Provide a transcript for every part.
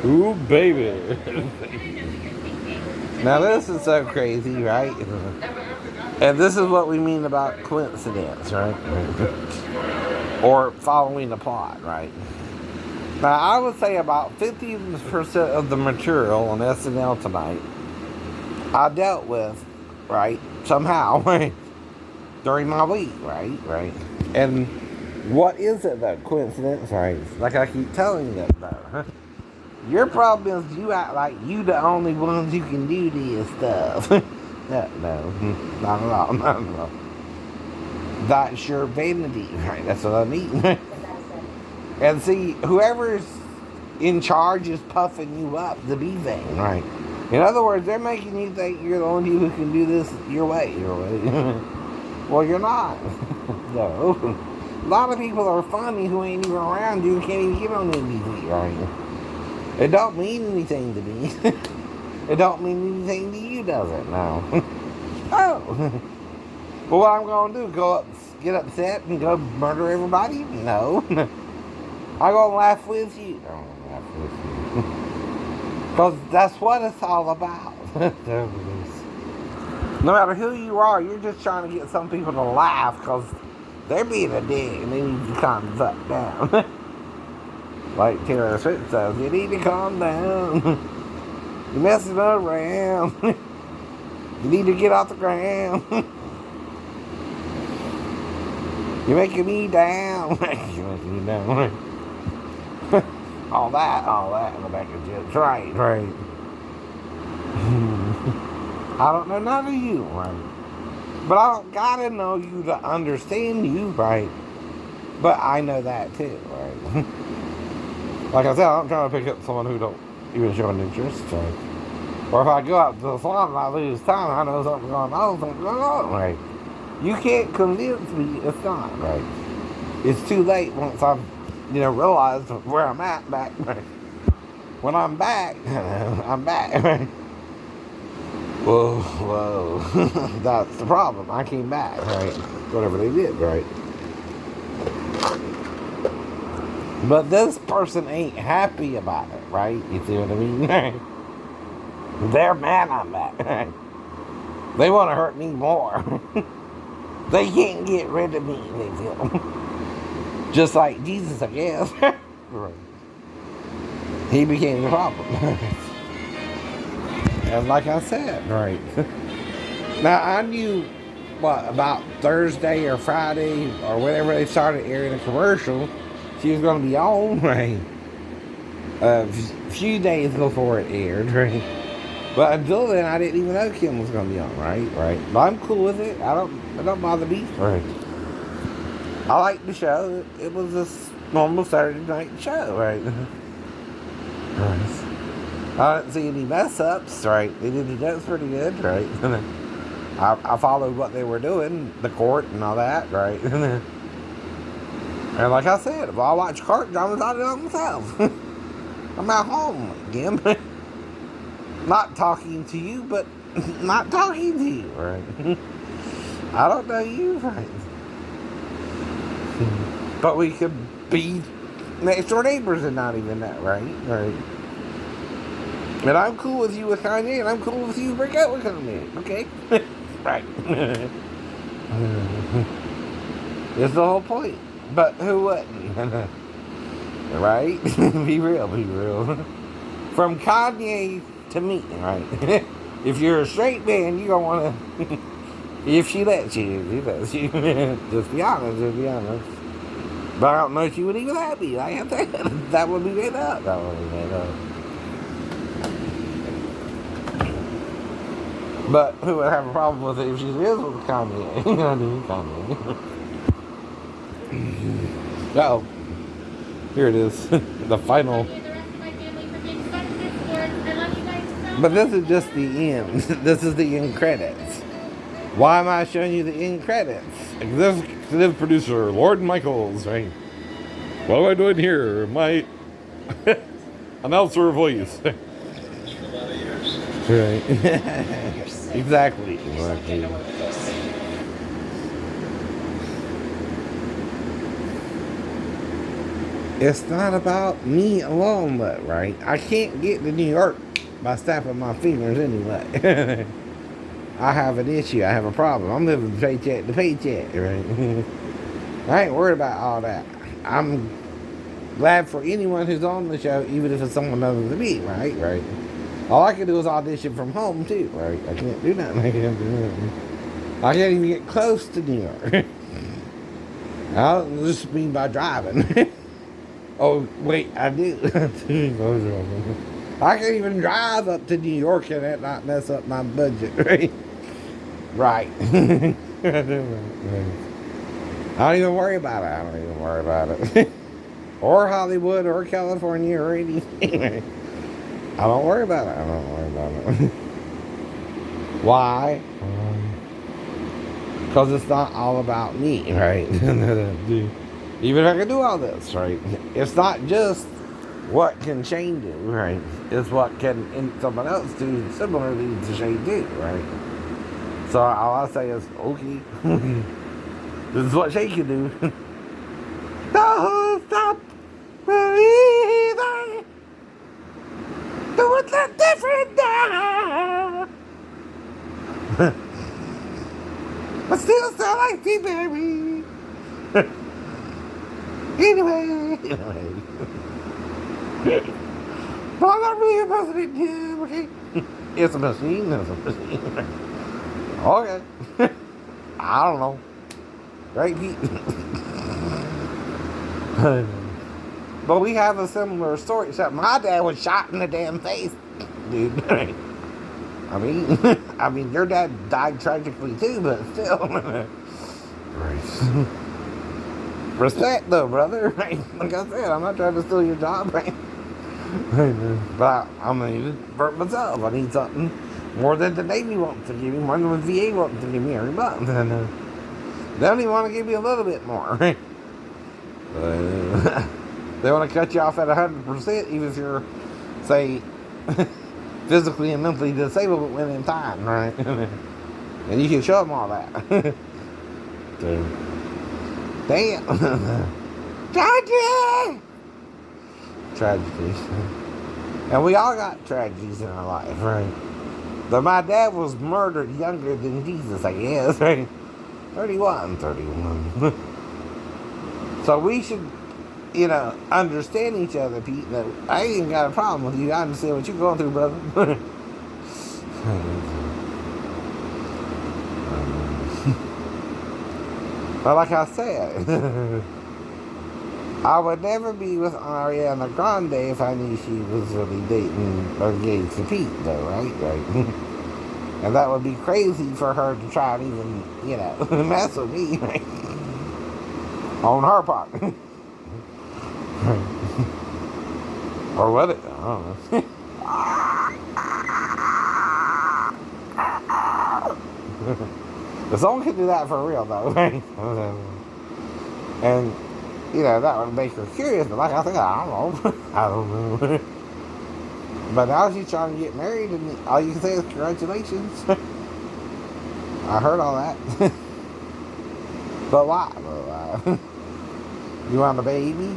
Ooh, baby. Now this is so crazy, right? And this is what we mean about coincidence, right? Or following the plot, right? Now I would say about 50% of the material on SNL tonight I dealt with, right? Somehow, right? During my week, right? Right. And what is it though? Coincidence, right? Like I keep telling you though. Your problem is you act like you the only ones who can do this stuff. No, not at all, not at all. That's your vanity, right? That's what I mean. And see, whoever's in charge is puffing you up to be vain, right? In other words, they're making you think you're the only who can do this your way. Well, you're not. No. A lot of people are funny who ain't even around you and can't even get on MTV, right? It don't mean anything to me. It don't mean anything to you, does it? No. Oh. Well, what I'm going to do, go up, get upset and go murder everybody? No. I'm going to laugh with you. I'm going to laugh with you. Because that's what it's all about. No matter who you are, you're just trying to get some people to laugh because they're being a dick and they need to calm the fuck down. Like Taylor Swift says, you need to calm down. You're messing around. You need to get off the ground. You're making me down. You're making me down. all that in the back of jokes. Right. I don't know none of you, right? But I don't gotta know you to understand you, right? But I know that too, right? Like I said, I'm trying to pick up someone who don't even show an interest, right? Or if I go out to the salon and I lose time, I know something's going on, right? You can't convince me it's not, right? It's too late once I've, realized where I'm at back, right? When I'm back, I'm back, right? Whoa. That's the problem. I came back, right? Whatever they did, right? But this person ain't happy about it, right? You see what I mean? They're mad I'm back, right? They want to hurt me more. They can't get rid of me, they feel. Just like Jesus, I guess. Right. He became the problem. And like I said, right. Now I knew about Thursday or Friday or whenever they started airing a commercial, she was going to be on, right? A few days before it aired, right? But until then, I didn't even know Kim was going to be on, right? But I'm cool with it. It don't bother me, right? I like the show. It was a normal Saturday night show, right? I didn't see any mess ups, right? They did the jokes pretty good, right? I followed what they were doing, the court and all that, right? And like I said, if I watch court dramas, I do it myself. I'm at home again. Not talking to you, but not talking to you, right? I don't know you, right? But we could be next door neighbors and not even that, right? Right. And I'm cool with you with Kanye, and I'm cool with you break out with Kanye, okay? Right. That's the whole point. But who wouldn't? Right? Be real. From Kanye to me, right? If you're a straight man, you don't want to. If she lets you, just be honest. But I don't know if she would even let me. Like I said, that would be made up. But who would have a problem with it if she is with Kanye? You know what I mean? Kanye. Uh-oh. Here it is. The final. But this is just the end. This is the end credits. Why am I showing you the end credits? Executive producer, Lord Michaels, right? What am I doing here? My announcer voice. Right. Exactly. It's not about me alone, though, right? I can't get to New York by snapping my fingers anyway. I have an issue. I have a problem. I'm living paycheck to paycheck, right? I ain't worried about all that. I'm glad for anyone who's on the show, even if it's someone other than me, right? Right. All I can do is audition from home, too, right? I can't do nothing. I can't do nothing. I can't even get close to New York. I don't just mean by driving. Oh, wait, I do. I can't even drive up to New York and that not mess up my budget, right? Right. I don't even worry about it. I don't even worry about it. Or Hollywood or California or anything. I don't worry about it. I don't worry about it. Why? Because it's not all about me, right? Even if I can do all this, right? It's not just what can Shane do, right? It's what can someone else do similarly to Shane do, right? So all I say is, okay, this is what Shane can do. Don't stop believing. Do it look different now. But still sound like me, baby. Anyway. But I'm not really a machine, okay? It's a machine, it's a machine. Okay. I don't know. Right, Pete? But we have a similar story, except my dad was shot in the damn face, dude. I mean, your dad died tragically too, but still. Right. Respect, though, brother. Right? Like I said, I'm not trying to steal your job, right? But I'm gonna need it for myself. I need something more than the Navy wants to give me, more than the VA wants to give me every month. And they don't even want to give me a little bit more, right? They want to cut you off at 100%, even if you're, say, physically and mentally disabled within time, right? And you can show them all that. Damn. Tragedies. And we all got tragedies in our life, right? But my dad was murdered younger than Jesus, I guess, right? 31. So we should, understand each other, Pete. That I ain't even got a problem with you. I understand what you're going through, brother. But like I said, I would never be with Ariana Grande if I knew she was really dating or engaged to Pete, though, right? Right. And that would be crazy for her to try and even, mess with me, right? On her part. Or what it, I don't know. The song can do that for real, though, right? And, that would make her curious, but like I said, I don't know. I don't know. But now she's trying to get married, and all you can say is congratulations. I heard all that. But why? You want a baby?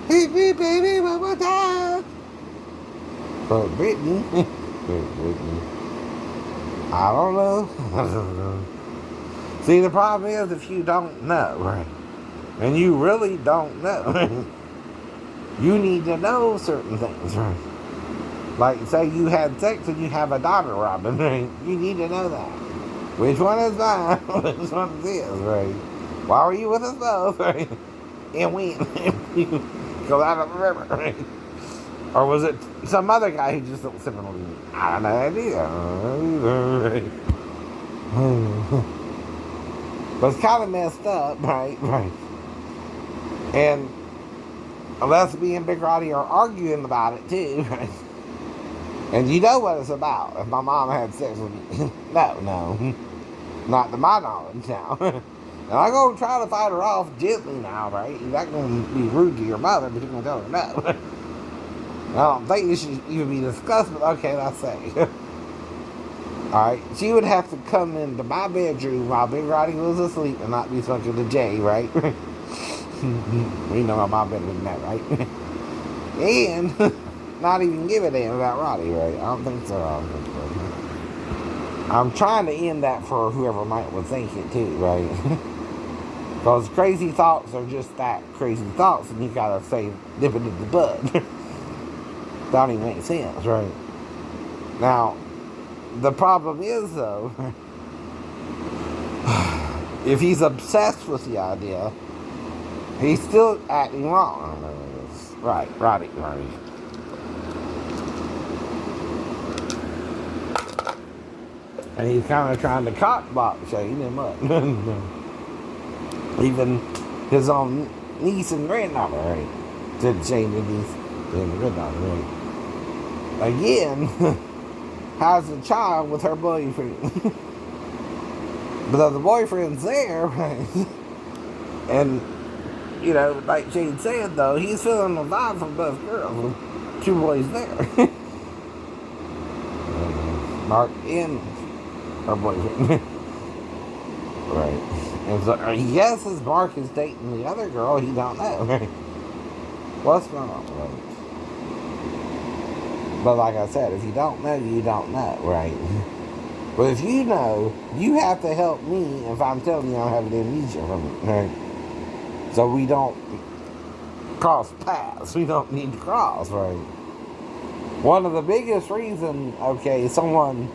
Hit me, baby, one more time. But Brittany. I don't know. See, the problem is if you don't know, right? And you really don't know. You need to know certain things, right? Like, say you had sex and you have a daughter, Robin, right? You need to know that. Which one is mine? Which one is his, right? Why were you with us both, right? And when? Because I don't remember, right? Or was it some other guy who just don't sipping on me? I don't know either, right? But it's kind of messed up, right? Right. And unless me and Big Roddy are arguing about it too, right? And you know what it's about. If my mom had sex with me. No. Not to my knowledge now. And I'm going to try to fight her off gently now, right? You're not going to be rude to your mother, but you're going to tell her no. I don't think this should even be discussed, but okay, let's say. Alright, she would have to come into my bedroom while Big Roddy was asleep and not be smoking the J, right? We know about better than that, right? And not even give a damn about Roddy, right? I don't think so. I'm trying to end that for whoever might would think it too, right? Because crazy thoughts are just that, crazy thoughts, and you gotta say, nip it in the bud. Don't even make sense, right? Now, the problem is, though, if he's obsessed with the idea, he's still acting wrong. Right, Roddy. And he's kind of trying to cockblock Shane him up. Even his own niece and granddaughter, right? Did Shane the niece and the granddaughter, right? Again, has a child with her boyfriend. But the boyfriend's there, right? And, you know, like Shane said, though, he's feeling the vibe from both girls with two boys there. Mark and her boyfriend. Right. And so he guesses Mark is dating the other girl, he don't know. Right? What's going on, right? But like I said, if you don't know, you don't know, right? But if you know, you have to help me if I'm telling you I have an amnesia from it, right? So we don't cross paths. We don't need to cross, right? One of the biggest reasons, okay, someone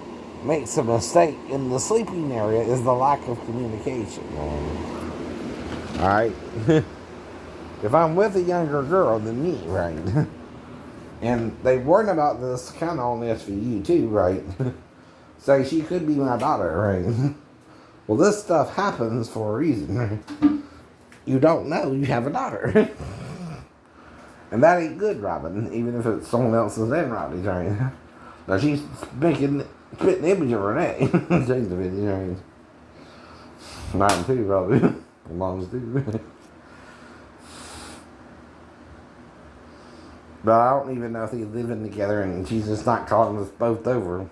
makes a mistake in the sleeping area is the lack of communication. Alright? If I'm with a younger girl than me, right? And they warn about this kind of on SVU too, right? Say she could be my daughter, right? Well, this stuff happens for a reason, right? You don't know you have a daughter. And that ain't good, Robin, even if it's someone else's and Rodney's, right? Now she's spitting image of Renee. Change the video, right? Mine too, probably. Mom's too. But I don't even know if they're living together and she's just not calling us both over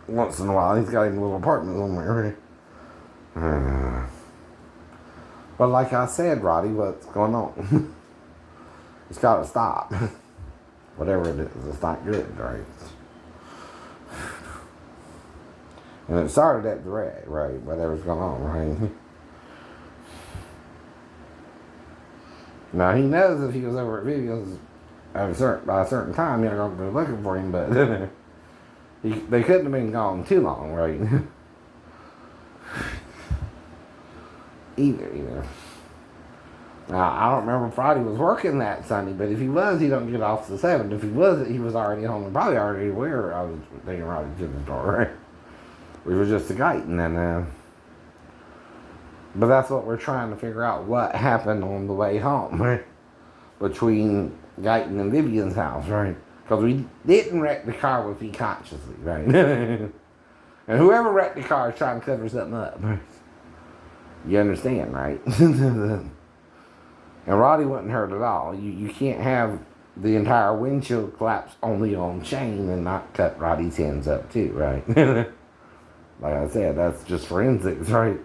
once in a while. He's got him a little apartment somewhere, right? But like I said, Roddy, what's going on? It's got to stop. Whatever it is, it's not good, right? And it started at the red, right? Whatever's going on, right? Now, he knows if he was over at Vivian's by a certain time, you're going to be looking for him, but they couldn't have been gone too long, right? Either. Now, I don't remember if Friday was working that Sunday, but if he was, he don't get off till 7. If he wasn't, he was already home and probably already aware I was taking Roddy to the store, right? We were just a guiding, and but that's what we're trying to figure out, what happened on the way home, right? Between Guyton and Vivian's house, right? Because we didn't wreck the car with me consciously, right? And whoever wrecked the car is trying to cover something up, right? You understand, right? And Roddy wasn't hurt at all. You can't have the entire windshield collapse only on Shane and not cut Roddy's hands up too, right? Like I said, that's just forensics, right?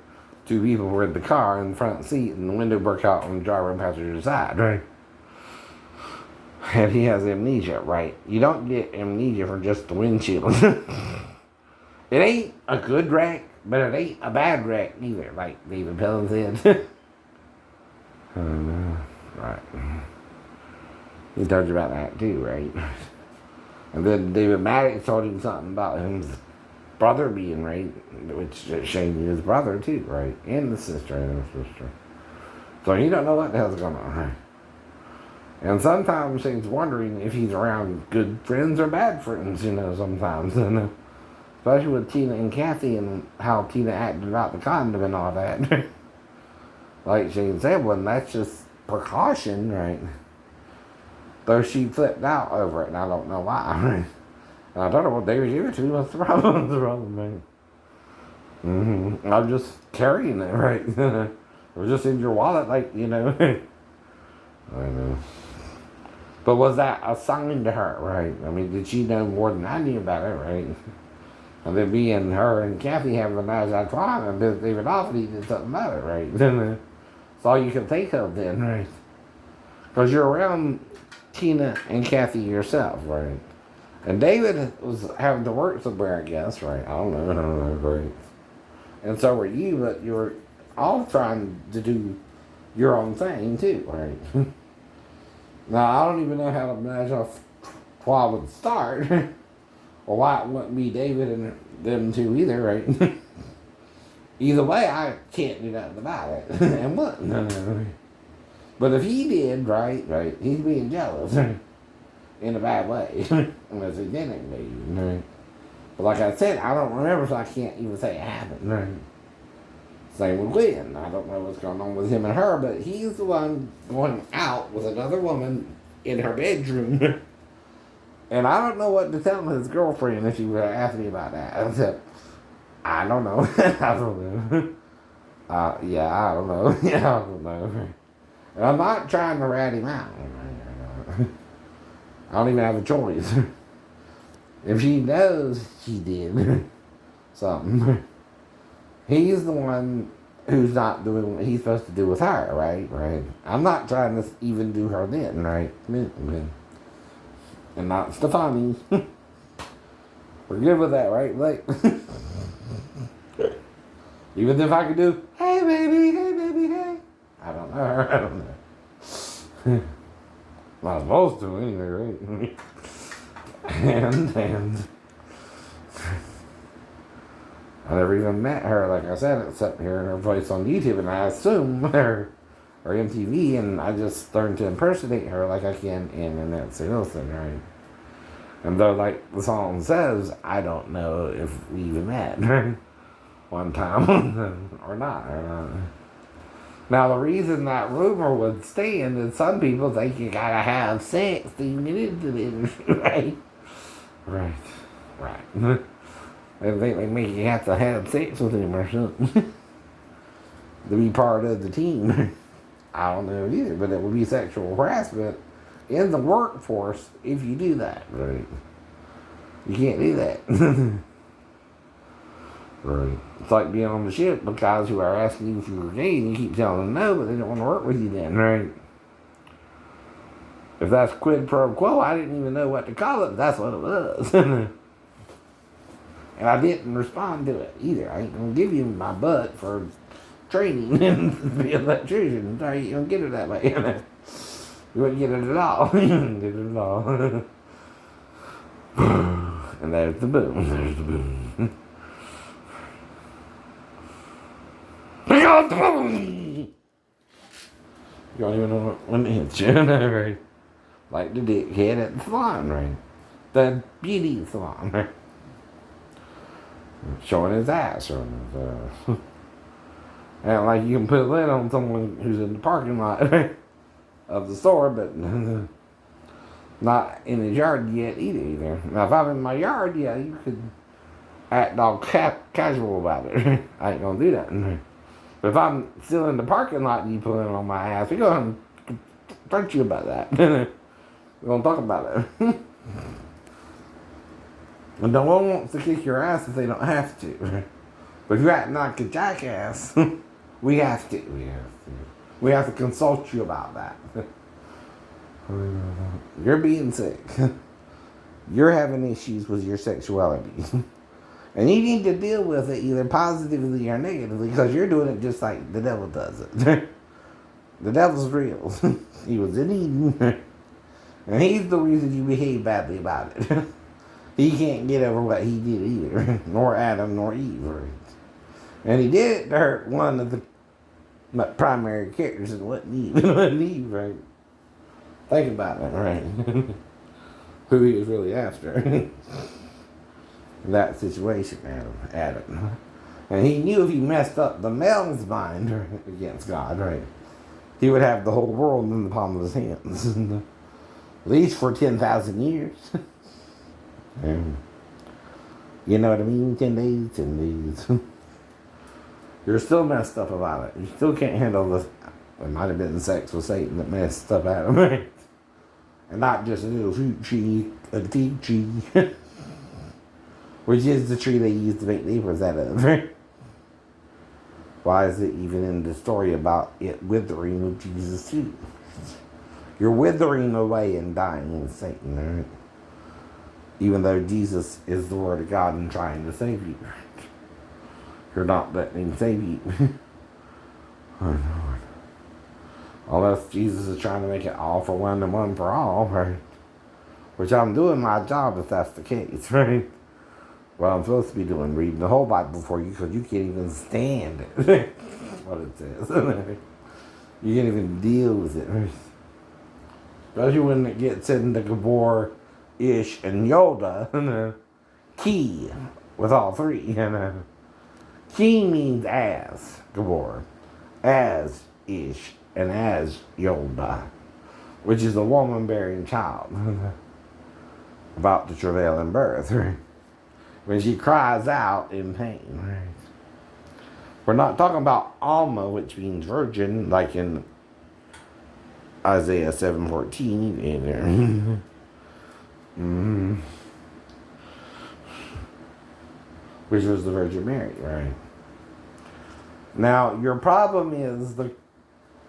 2 people were in the car in the front seat and the window broke out on the driver and passenger side, right? And he has amnesia, right? You don't get amnesia from just the windshield. It ain't a good wreck, but it ain't a bad wreck either, like David Pelham said. Right. He told you about that too, right? And then David Maddox told him something about his brother being raped, which Shane his brother too, right? And the sister and the sister. So he don't know what the hell's going on, right? And sometimes Shane's wondering if he's around good friends or bad friends, sometimes. And especially with Tina and Kathy and how Tina acted about the condom and all that. Like Shane said, well, that's just precaution, right? Though she flipped out over it, and I don't know why, right? And I told her, well, David, you too. What's the problem? What's the problem, man? I'm just carrying it, right? It was just in your wallet, like, I know. But was that a sign to her, right? I mean, did she know more than I knew about it, right? And then me and her and Kathy having a nice time, and David Offity did something about it, right? It's all you can think of then, right? Because you're around Tina and Kathy yourself, right? And David was having to work somewhere, I guess, right? I don't know, right? And so were you, but you were all trying to do your own thing, too, right? Now, I don't even know how to imagine why I would start, or why it wouldn't be David and them two either, right? Either way, I can't do nothing about it, and wouldn't. But if he did, right, he's being jealous in a bad way, unless he didn't be, right? But like I said, I don't remember, so I can't even say it happened, right? Same with Glenn. I don't know what's going on with him and her, but he's the one going out with another woman in her bedroom. And I don't know what to tell his girlfriend if she would ask me about that. I said, I don't know. I don't know. Yeah, I don't know. Yeah, I don't know. And I'm not trying to rat him out. I don't even have a choice. If she knows she did something, he's the one who's not doing what he's supposed to do with her, right? I'm not trying to even do her then, right? And not Stefani. We're good with that, right? Like, even if I could do, hey baby, hey. I don't know. Not supposed to anyway, right? and I never even met her, like I said, except hearing her voice on YouTube, and I assume her or MTV, and I just learned to impersonate her like I can in Nancy Wilson, right? And though, like the song says, I don't know if we even met one time or not. Now, the reason that rumor would stand is some people think you gotta have sex to get into the industry, right? Right. They think they make you have to have sex with him or something to be part of the team. I don't know either, but it would be sexual harassment in the workforce if you do that, right? You can't do that. Right. It's like being on the ship with guys who are asking you if you're gay and you keep telling them no, but they don't want to work with you then, right? If that's quid pro quo, I didn't even know what to call it, but that's what it was. And I didn't respond to it either. I ain't gonna give you my butt for training and be an electrician. I ain't gonna get it that way. You wouldn't get it at all. You wouldn't get it at all. And there's the boom. There's the boom. You don't even know when it hits you, right? Like the dickhead at the salon, right? The beauty salon, right? Showing his ass, showing his and like you can put a lid on someone who's in the parking lot, right, of the store, but not in his yard yet either. Now, if I'm in my yard, yeah, you could act all casual about it. I ain't gonna do that. But if I'm still in the parking lot and you put it on my ass, we're gonna confront you about that. We're gonna talk about it. And no one wants to kick your ass if they don't have to. But if you're acting like a jackass, we have to. We have to consult you about that. You're being sick. You're having issues with your sexuality. And you need to deal with it either positively or negatively, because you're doing it just like the devil does it. The devil's real. He was in Eden. And he's the reason you behave badly about it. He can't get over what he did either. Nor Adam, nor Eve. Right? And he did it to hurt one of the primary characters, and wasn't Eve. It wasn't Eve, right? Think about it, right? Who he was really after. That situation, Adam. And he knew if he messed up the male's mind against God, right, he would have the whole world in the palm of his hands. At least for 10,000 years. And you know what I mean? 10 days, 10 days. You're still messed up about it. You still can't handle this. It might have been sex with Satan that messed up Adam, right? And not just a little fruit tree, a fig tree. Which is the tree they used to make neighbors out of, right? Why is it even in the story about it withering with Jesus too? You're withering away and dying with Satan, right? Even though Jesus is the Word of God and trying to save you. You're not letting Him save you. Oh, Lord. Unless Jesus is trying to make it all for one and one for all, right? Which I'm doing my job if that's the case, right? Well, I'm supposed to be doing, reading the whole Bible for you because you can't even stand it. What it says. You can't even deal with it. Especially when it gets into Gabor, Ish, and Yoda. Key with all three. Key means as Gabor, as Ish, and as Yoda, which is a woman bearing child about to travail in birth. When she cries out in pain. We're not talking about Alma, which means virgin, like in Isaiah 7:14 in there. Which was the Virgin Mary, right? Now, your problem is the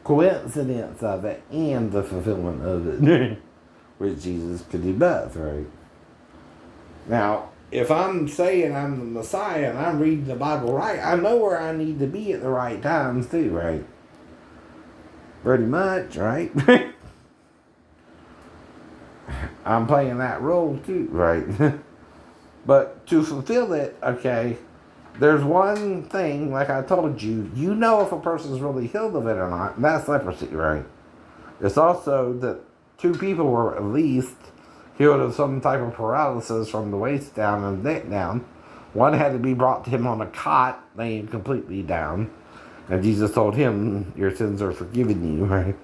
coincidence of it and the fulfillment of it, which Jesus could do both, right? Now, if I'm saying I'm the Messiah and I'm reading the Bible right, I know where I need to be at the right times too, right? Pretty much, right? I'm playing that role too, right? But to fulfill it, okay, there's one thing, like I told you, you know if a person's really healed of it or not, and that's leprosy, right? It's also that two people were at least healed of some type of paralysis from the waist down and the neck down. One had to be brought to him on a cot, laying completely down. And Jesus told him, your sins are forgiven you, right?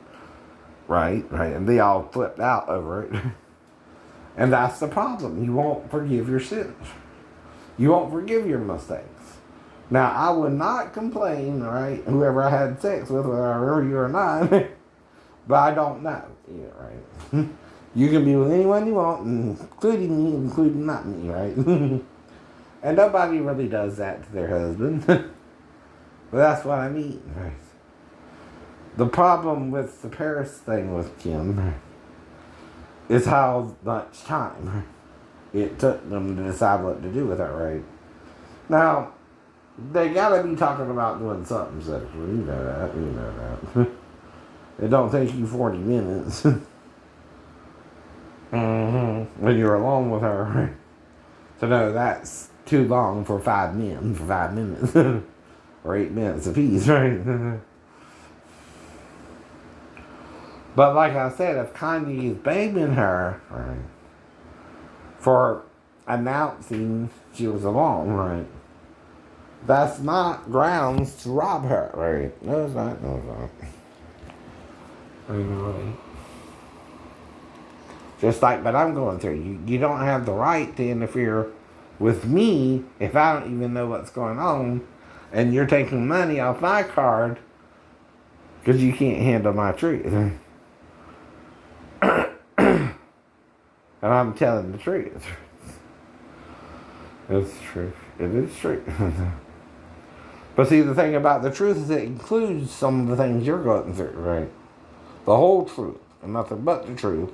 Right. And they all flipped out over it. And that's the problem. You won't forgive your sins. You won't forgive your mistakes. Now, I would not complain, right? Whoever I had sex with, whether I remember you or not. But I don't know. Yeah, right. You can be with anyone you want, including me, including not me, right? And nobody really does that to their husband. But that's what I mean, right? The problem with the Paris thing with Kim is how much time it took them to decide what to do with her, right? Now, they gotta be talking about doing something sexual. You know that. It don't take you 40 minutes. When you're alone with her. So no, that's too long for 5 men, for 5 minutes. Or 8 minutes apiece, right? But like I said, if Kanye is blaming her, right, for announcing she was alone, right, that's not grounds to rob her, right? No, it's not. Anyway. Just like what I'm going through. You don't have the right to interfere with me if I don't even know what's going on. And you're taking money off my card because you can't handle my truth. And I'm telling the truth. It's true. It is true. But see, the thing about the truth is it includes some of the things you're going through, right? The whole truth, and nothing but the truth.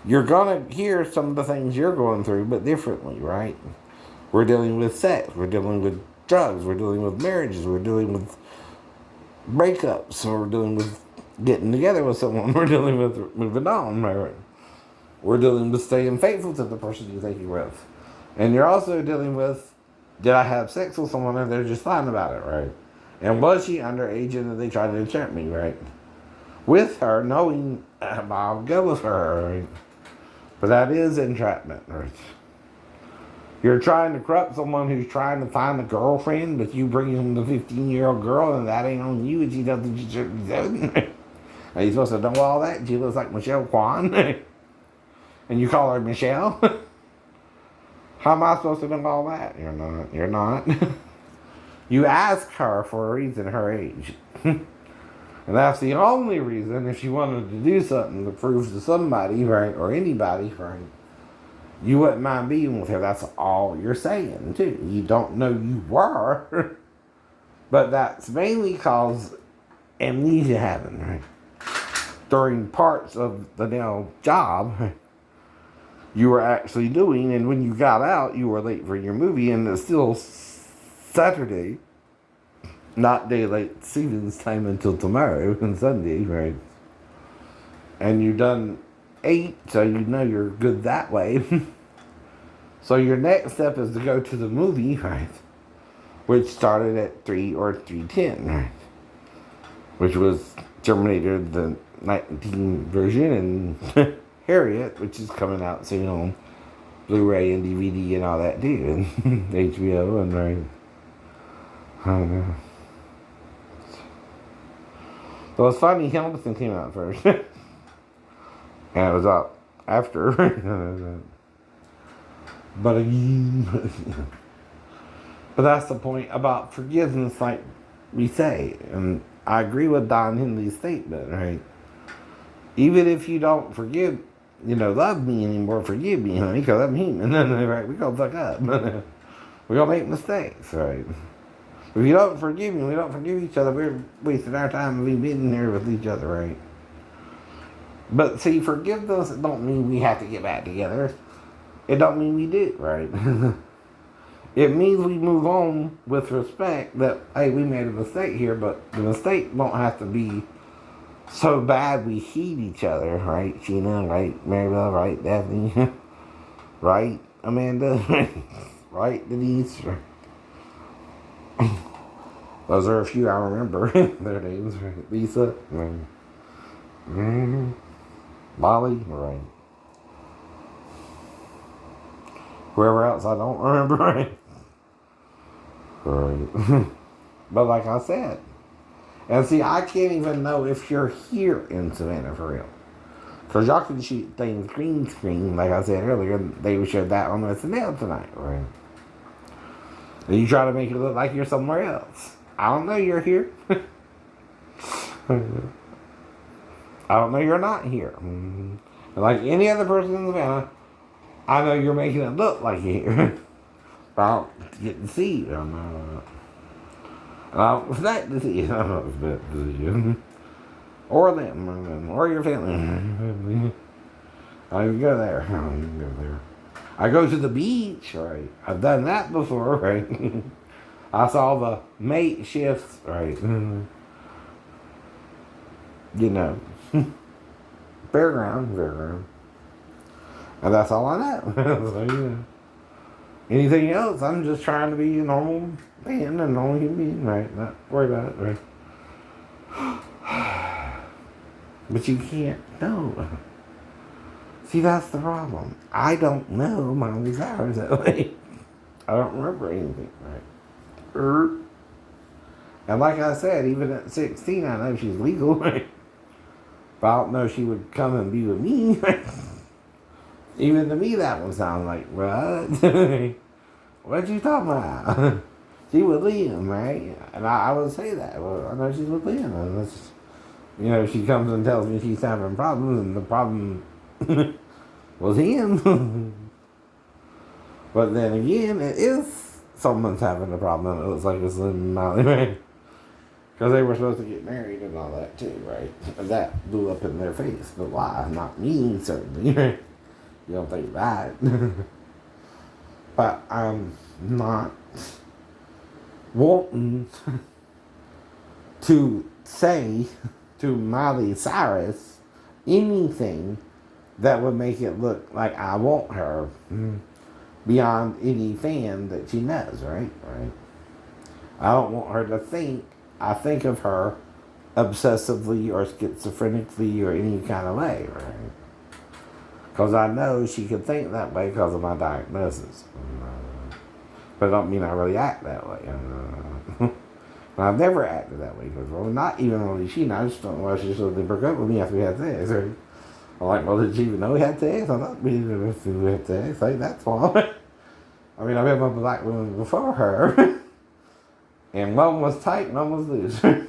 You're going to hear some of the things you're going through, but differently, right? We're dealing with sex. We're dealing with drugs. We're dealing with marriages. We're dealing with breakups. We're dealing with getting together with someone. We're dealing with moving on, right? We're dealing with staying faithful to the person you think you're with. And you're also dealing with, did I have sex with someone and they're just lying about it, right? And was she underage and did they try to entrap me, right? With her, knowing I'll go with her, right? But that is entrapment, right? You're trying to corrupt someone who's trying to find a girlfriend, but you bring him the 15-year-old girl and that ain't on you and she doesn't she shouldn't be doing. Are you supposed to know all that? She looks like Michelle Kwan. And you call her Michelle? How am I supposed to know all that? You're not. You're not. You ask her for a reason, her age. And that's the only reason, if she wanted to do something to prove to somebody, right, or anybody, right, you wouldn't mind being with her. That's all you're saying, too. You don't know you were. But that's mainly cause amnesia happened, right? During parts of the now job you were actually doing, and when you got out, you were late for your movie, and it's still Saturday, not daylight savings time until tomorrow and Sunday, right? And you done 8, so you know you're good that way. So your next step is to go to the movie, right? Which started at 3 or 3:10, right? Which was Terminator the 19 version, and Harriet, which is coming out soon on Blu-ray and DVD and all that too, and HBO and right. I don't know. So it's funny, Hamilton came out first, and it was up after. But but that's the point about forgiveness, like we say, and I agree with Don Henley's statement, right? Even if you don't forgive, love me anymore, forgive me, honey, because I'm human, right? We're going to fuck up. We're going to make mistakes, right? If you don't forgive me, we don't forgive each other, we're wasting our time being here with each other, right? But see, forgiveness don't mean we have to get back together. It don't mean we did, right? It means we move on with respect that, hey, we made a mistake here, but the mistake don't have to be so bad we hate each other, right? Sheena, right? Maribel, right? Daphne, right? Amanda, right? Denise. Those are a few I remember. Their names, right? Lisa, right? Molly, right? Whoever else I don't remember, right? Right. But like I said, and see, I can't even know if you're here in Savannah for real. Because y'all can shoot things green screen, like I said earlier, they showed that on SNL tonight, right? And you try to make it look like you're somewhere else. I don't know you're here. I don't know you're not here. And like any other person in Savannah, I know you're making it look like you're here. But I don't get to see you. I don't expect to see you. I don't expect to see you. Or them, or your family. I even go there. I don't even go there. I go to the beach, right? I've done that before, right? I saw the mate shifts, right? Fairground. And that's all I know. So, anything else, I'm just trying to be a normal man and normal human being, right? Not worry about it, right? But you can't know. See, that's the problem. I don't know Miley Cyrus that way. I don't remember anything, right? And like I said, even at 16, I know she's legal, right? But I don't know she would come and be with me, right? Even to me, that one sounds like, what? What you talking about? She with Liam, right? And I would say that. Well, I know she's with Liam. Unless, she comes and tells me she's having problems, and the problem was him. But then again, it is someone's having a problem. It looks like it's Liam and Molly, right? Because they were supposed to get married and all that too, right? And that blew up in their face. But why? Not me, certainly. You don't think that. But I'm not wanting to say to Miley Cyrus anything that would make it look like I want her beyond any fan that she knows, right? I don't want her to think I think of her obsessively or schizophrenically or any kind of way, right? Because I know she could think that way because of my diagnosis. But I don't mean I really act that way. I've never acted that way before. Not even really she. I just don't know why she suddenly broke up with me after we had sex. Right? I'm like, well, did she even know we had sex? I thought we had sex. Like, that's why. I mean, I've been with black women before her. And one was tight and one was loose. That's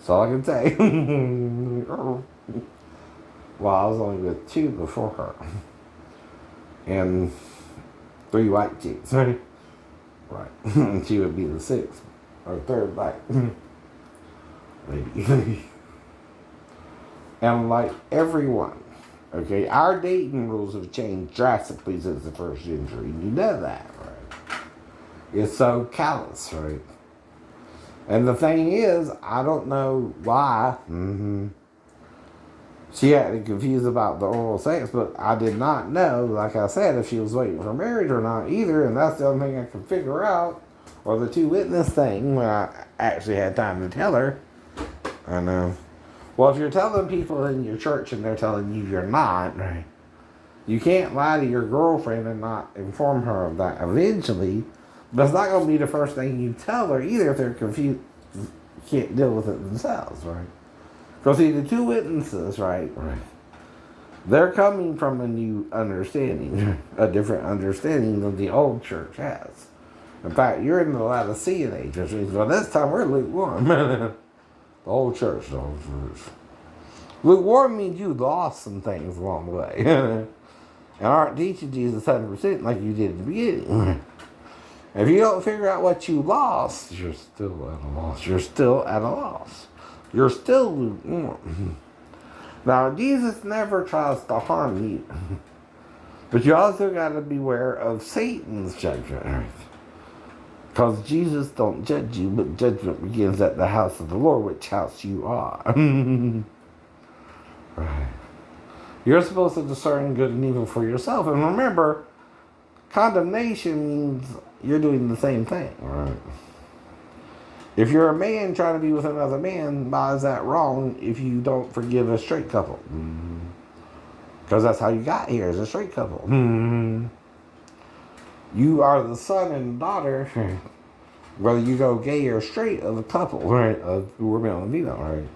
all I can say. Well, I was only with 2 before her. And 3 white chicks. Right. She would be the sixth or third black lady. And like everyone, okay, our dating rules have changed drastically since the first century. You know that, right? It's so callous, right? And the thing is, I don't know why she acted confused about the oral sex, but I did not know, like I said, if she was waiting for marriage or not either, and that's the only thing I could figure out. Or the two witness thing, when I actually had time to tell her. I know. Well, if you're telling people in your church and they're telling you you're not, right? You can't lie to your girlfriend and not inform her of that eventually. But it's not going to be the first thing you tell her either if they're confused, can't deal with it themselves, right? Because see, the two witnesses, right? They're coming from a new understanding, a different understanding than the old church has. In fact, you're in the Laodicean age, which means, well, this time we're lukewarm. The old church. Lukewarm means you lost some things along the way. And aren't teaching Jesus 100% like you did at the beginning. If you don't figure out what you lost, you're still at a loss. You're still at a loss. You're still lukewarm. Now, Jesus never tries to harm you. But you also got to beware of Satan's judgment. Because Jesus don't judge you, but judgment begins at the house of the Lord, which house you are. Right. You're supposed to discern good and evil for yourself. And remember, condemnation means you're doing the same thing. Right. If you're a man trying to be with another man, why is that wrong if you don't forgive a straight couple? Because that's how you got here, as a straight couple. You are the son and daughter, whether you go gay or straight, of a couple, right? Who are male and female, right?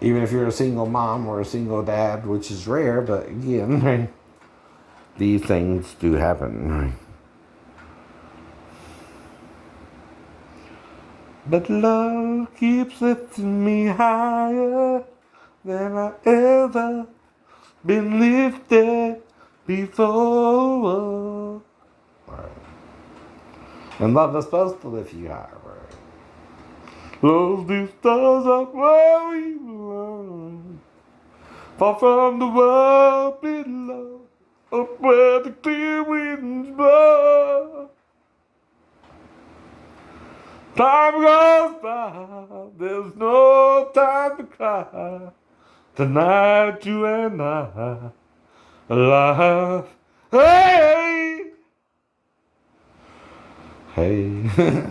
Even if you're a single mom or a single dad, which is rare, but again, right? These things do happen, right? But love keeps lifting me higher than I ever been lifted before. Right. And love is supposed to lift you higher, right? Love lifts us up where we belong, far from the world below, up where the clear winds blow. Time goes by, there's no time to cry. Tonight you and I, alive. Hey! Hey.